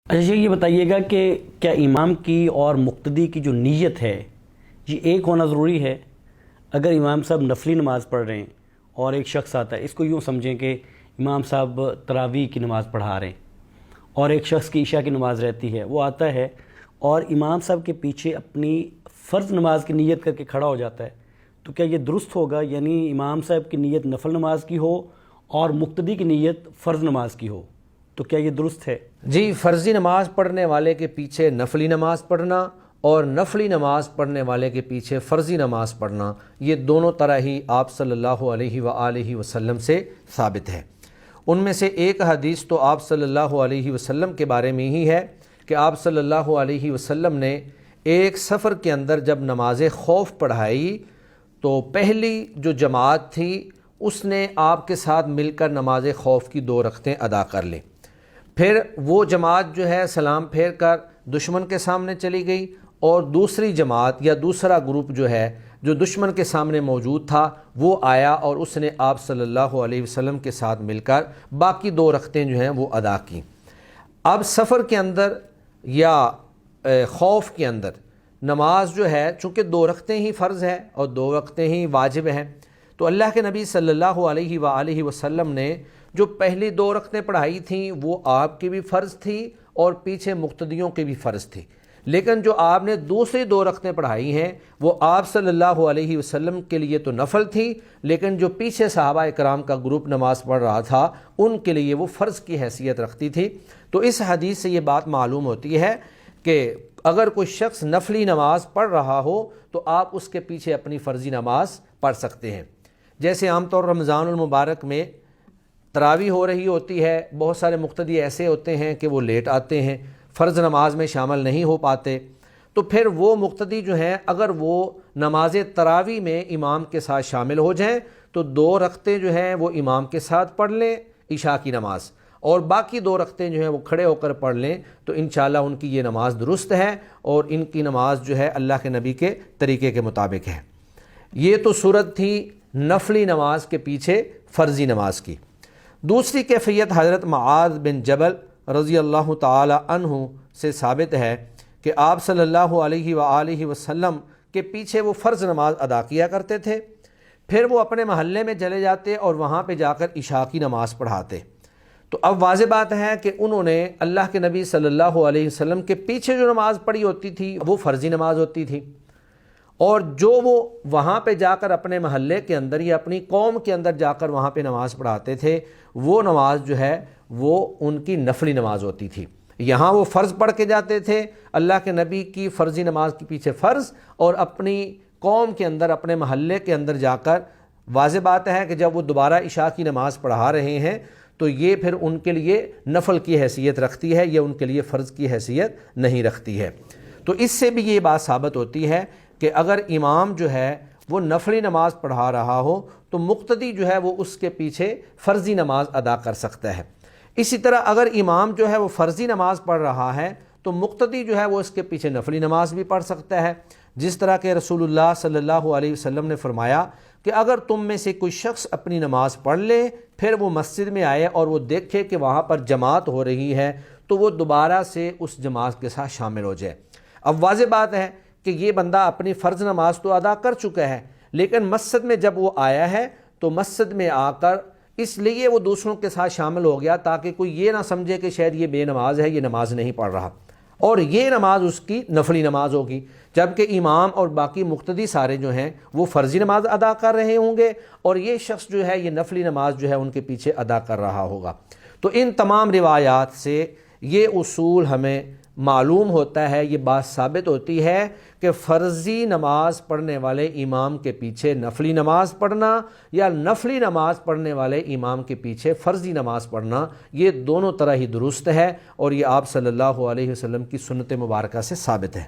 اچھا یہ بتائیے گا کہ کیا امام کی اور مقتدی کی جو نیت ہے یہ ایک ہونا ضروری ہے؟ اگر امام صاحب نفلی نماز پڑھ رہے ہیں اور ایک شخص آتا ہے، اس کو یوں سمجھیں کہ امام صاحب تراویح کی نماز پڑھا رہے ہیں اور ایک شخص کی عشاء کی نماز رہتی ہے، وہ آتا ہے اور امام صاحب کے پیچھے اپنی فرض نماز کی نیت کر کے کھڑا ہو جاتا ہے، تو کیا یہ درست ہوگا؟ یعنی امام صاحب کی نیت نفل نماز کی ہو اور مقتدی کی نیت فرض نماز کی ہو، تو کیا یہ درست ہے؟ جی، فرضی نماز پڑھنے والے کے پیچھے نفلی نماز پڑھنا اور نفلی نماز پڑھنے والے کے پیچھے فرضی نماز پڑھنا، یہ دونوں طرح ہی آپ صلی اللہ علیہ وآلہ وسلم سے ثابت ہے۔ ان میں سے ایک حدیث تو آپ صلی اللہ علیہ وسلم کے بارے میں ہی ہے کہ آپ صلی اللہ علیہ وسلم نے ایک سفر کے اندر جب نماز خوف پڑھائی تو پہلی جو جماعت تھی اس نے آپ کے ساتھ مل کر نماز خوف کی 2 رکعتیں ادا کر لیں۔ پھر وہ جماعت جو ہے سلام پھیر کر دشمن کے سامنے چلی گئی اور دوسری جماعت یا دوسرا گروپ جو ہے جو دشمن کے سامنے موجود تھا وہ آیا اور اس نے آپ صلی اللہ علیہ وسلم کے ساتھ مل کر باقی 2 رکعتیں جو ہیں وہ ادا کیں۔ اب سفر کے اندر یا خوف کے اندر نماز جو ہے چونکہ 2 رکعتیں ہی فرض ہے اور 2 رکعتیں ہی واجب ہیں، تو اللہ کے نبی صلی اللہ علیہ وآلہ وسلم نے جو پہلی 2 رکعتیں پڑھائی تھیں وہ آپ کی بھی فرض تھی اور پیچھے مقتدیوں کی بھی فرض تھی، لیکن جو آپ نے دوسری 2 رکعتیں پڑھائی ہیں وہ آپ صلی اللہ علیہ وسلم کے لیے تو نفل تھی، لیکن جو پیچھے صحابہ اکرام کا گروپ نماز پڑھ رہا تھا ان کے لیے وہ فرض کی حیثیت رکھتی تھی۔ تو اس حدیث سے یہ بات معلوم ہوتی ہے کہ اگر کوئی شخص نفلی نماز پڑھ رہا ہو تو آپ اس کے پیچھے اپنی فرضی نماز پڑھ سکتے ہیں۔ جیسے عام طور رمضان المبارک میں تراویح ہو رہی ہوتی ہے، بہت سارے مقتدی ایسے ہوتے ہیں کہ وہ لیٹ آتے ہیں، فرض نماز میں شامل نہیں ہو پاتے، تو پھر وہ مقتدی جو ہیں اگر وہ نماز تراویح میں امام کے ساتھ شامل ہو جائیں تو 2 رکعتیں جو ہیں وہ امام کے ساتھ پڑھ لیں عشاء کی نماز، اور باقی 2 رکعتیں جو ہیں وہ کھڑے ہو کر پڑھ لیں، تو انشاءاللہ ان کی یہ نماز درست ہے اور ان کی نماز جو ہے اللہ کے نبی کے طریقے کے مطابق ہے۔ یہ تو صورت تھی نفلی نماز کے پیچھے فرضی نماز کی۔ دوسری کیفیت حضرت معاذ بن جبل رضی اللہ تعالی عنہ سے ثابت ہے کہ آپ صلی اللہ علیہ وآلہ وسلم کے پیچھے وہ فرض نماز ادا کیا کرتے تھے، پھر وہ اپنے محلے میں چلے جاتے اور وہاں پہ جا کر عشاء کی نماز پڑھاتے۔ تو اب واضح بات ہے کہ انہوں نے اللہ کے نبی صلی اللہ علیہ وسلم کے پیچھے جو نماز پڑھی ہوتی تھی وہ فرضی نماز ہوتی تھی، اور جو وہ وہاں پہ جا کر اپنے محلے کے اندر یا اپنی قوم کے اندر جا کر وہاں پہ نماز پڑھاتے تھے وہ نماز جو ہے وہ ان کی نفلی نماز ہوتی تھی۔ یہاں وہ فرض پڑھ کے جاتے تھے، اللہ کے نبی کی فرضی نماز کے پیچھے فرض، اور اپنی قوم کے اندر اپنے محلے کے اندر جا کر واضح بات ہے کہ جب وہ دوبارہ عشاء کی نماز پڑھا رہے ہیں تو یہ پھر ان کے لیے نفل کی حیثیت رکھتی ہے، یہ ان کے لیے فرض کی حیثیت نہیں رکھتی ہے۔ تو اس سے بھی یہ بات ثابت ہوتی ہے کہ اگر امام جو ہے وہ نفلی نماز پڑھا رہا ہو تو مقتدی جو ہے وہ اس کے پیچھے فرضی نماز ادا کر سکتا ہے۔ اسی طرح اگر امام جو ہے وہ فرضی نماز پڑھ رہا ہے تو مقتدی جو ہے وہ اس کے پیچھے نفلی نماز بھی پڑھ سکتا ہے، جس طرح کہ رسول اللہ صلی اللہ علیہ وسلم نے فرمایا کہ اگر تم میں سے کوئی شخص اپنی نماز پڑھ لے پھر وہ مسجد میں آئے اور وہ دیکھے کہ وہاں پر جماعت ہو رہی ہے تو وہ دوبارہ سے اس جماعت کے ساتھ شامل ہو جائے۔ اب واضح بات ہے کہ یہ بندہ اپنی فرض نماز تو ادا کر چکا ہے، لیکن مسجد میں جب وہ آیا ہے تو مسجد میں آ کر اس لیے وہ دوسروں کے ساتھ شامل ہو گیا تاکہ کوئی یہ نہ سمجھے کہ شاید یہ بے نماز ہے، یہ نماز نہیں پڑھ رہا، اور یہ نماز اس کی نفلی نماز ہوگی، جبکہ امام اور باقی مقتدی سارے جو ہیں وہ فرضی نماز ادا کر رہے ہوں گے اور یہ شخص جو ہے یہ نفلی نماز جو ہے ان کے پیچھے ادا کر رہا ہوگا۔ تو ان تمام روایات سے یہ اصول ہمیں معلوم ہوتا ہے، یہ بات ثابت ہوتی ہے کہ فرضی نماز پڑھنے والے امام کے پیچھے نفلی نماز پڑھنا یا نفلی نماز پڑھنے والے امام کے پیچھے فرضی نماز پڑھنا یہ دونوں طرح ہی درست ہے، اور یہ آپ صلی اللہ علیہ وسلم کی سنت مبارکہ سے ثابت ہے۔